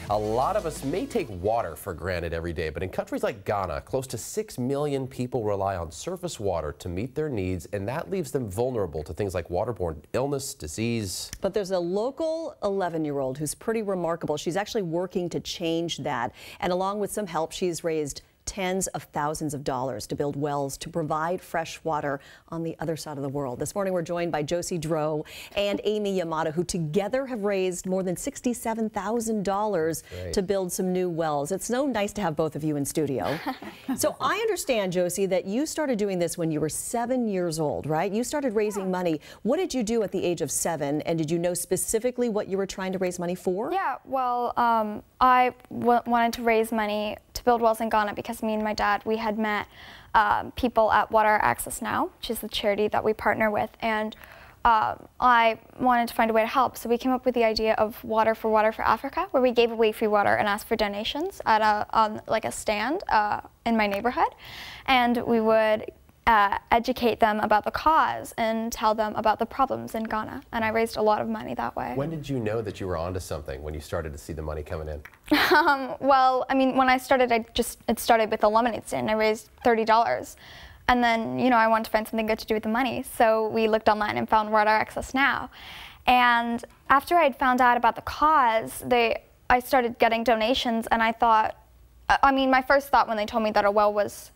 A lot of us may take water for granted every day, but in countries like Ghana, close to 6 million people rely on surface water to meet their needs, and that leaves them vulnerable to things like waterborne illness, disease. But there's a local 11-year-old who's pretty remarkable. She's actually working to change that, and along with some help, she's raised tens of thousands of dollars to build wells to provide fresh water on the other side of the world. This morning we're joined by Josie and Amy Yamada, who together have raised more than $67,000 to build some new wells. It's so nice to have both of you in studio. So I understand, Josie, that you started doing this when you were 7 years old, right? You started raising money. What did you do at the age of 7, and did you know specifically what you were trying to raise money for? Yeah, well, I wanted to raise money to build wells in Ghana because me and my dad, we had met people at Water Access Now, which is the charity that we partner with, and I wanted to find a way to help. So we came up with the idea of Water for Africa, where we gave away free water and asked for donations at on a stand in my neighborhood, and we would educate them about the cause and tell them about the problems in Ghana. And I raised a lot of money that way. When did you know that you were onto something, when you started to see the money coming in? Well, I mean, when I started, it started with a lemonade stand. I raised $30. And then, you know, I wanted to find something good to do with the money. So we looked online and found Water Access Now. And after I had found out about the cause, I started getting donations, and I thought, I mean, my first thought when they told me that a well was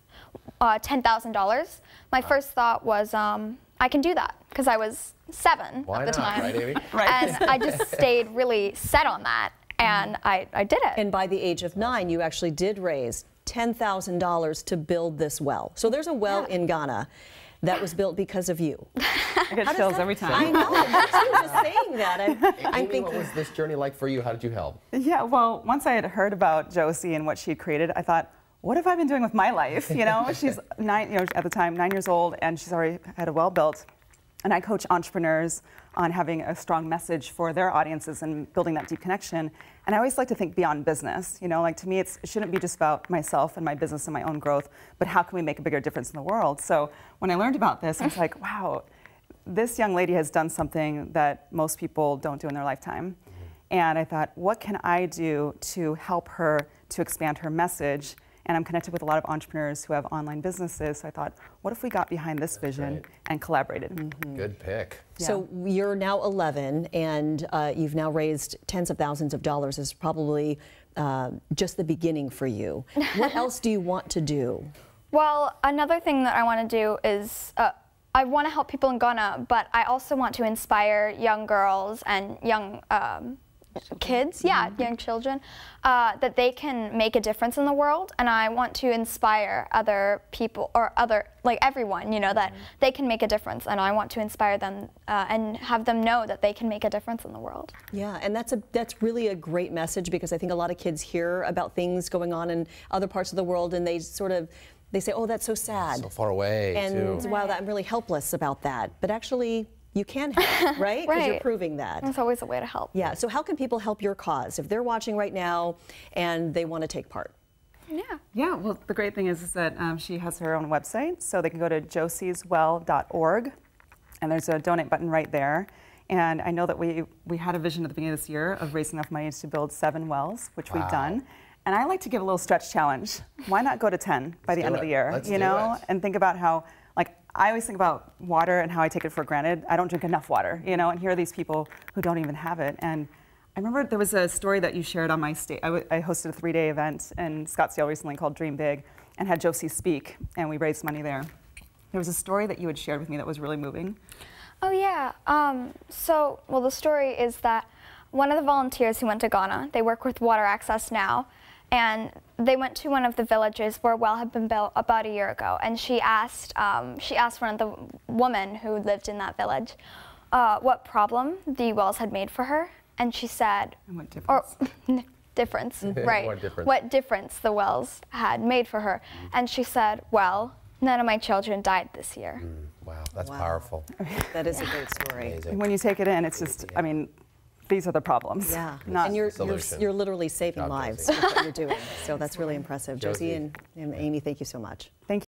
$10,000. My first thought was, I can do that, because I was 7 at the time. Right, Amy? And I just stayed really set on that, and I did it. And by the age of 9, you actually did raise $10,000 to build this well. So there's a well in Ghana that was built because of you. I get chills every time. I know. I'm just saying that. I think. What was this journey like for you? How did you help? Yeah, well, once I had heard about Josie and what she had created, I thought, what have I been doing with my life? You know, she's 9, you know, at the time 9 years old, and she's already had a well built. And I coach entrepreneurs on having a strong message for their audiences and building that deep connection. And I always like to think beyond business. You know, like to me, it shouldn't be just about myself and my business and my own growth, but how can we make a bigger difference in the world? So when I learned about this, I was like, wow, this young lady has done something that most people don't do in their lifetime. And I thought, what can I do to help her to expand her message? And I'm connected with a lot of entrepreneurs who have online businesses. So I thought, what if we got behind this vision and collaborated? Good pick. Yeah. So you're now 11, and you've now raised tens of thousands of dollars. Is probably just the beginning for you. What else do you want to do? Well, another thing that I want to do is I want to help people in Ghana, but I also want to inspire young girls and young kids, young children, that they can make a difference in the world, and I want to inspire other people, or everyone, you know, that they can make a difference, and I want to inspire them and have them know that they can make a difference in the world. Yeah, and that's really a great message, because I think a lot of kids hear about things going on in other parts of the world, and they say, oh, that's so sad. So far away, and wow, I'm really helpless about that. But actually, you can help, right? Because you're proving that. There's always a way to help. Yeah, so how can people help your cause if they're watching right now and they want to take part? Yeah, well, the great thing is that she has her own website, so they can go to josieswell.org, and there's a donate button right there. And I know that we had a vision at the beginning of this year of raising enough money to build 7 wells, which we've done. And I like to give a little stretch challenge. Why not go to 10 by the end of the year? You know, and think about how, like, I always think about water and how I take it for granted. I don't drink enough water, you know, and here are these people who don't even have it. And I remember there was a story that you shared on my stage. I hosted a 3-day event in Scottsdale recently called Dream Big, and had Josie speak, and we raised money there. There was a story that you had shared with me that was really moving. Oh yeah, well, the story is that one of the volunteers who went to Ghana, they work with Water Access Now, and they went to one of the villages where a well had been built about a year ago, and she asked one of the women who lived in that village what problem the wells had made for her, and she said, and what difference? Difference, right? What difference the wells had made for her, and she said, well, none of my children died this year. Wow, that's powerful. That is a great story. And when you take it in, it's just, I mean, these are the problems. Yeah, not and you're literally saving lives with what you're doing. So that's really impressive. Josie and Amy, thank you so much. Thank you.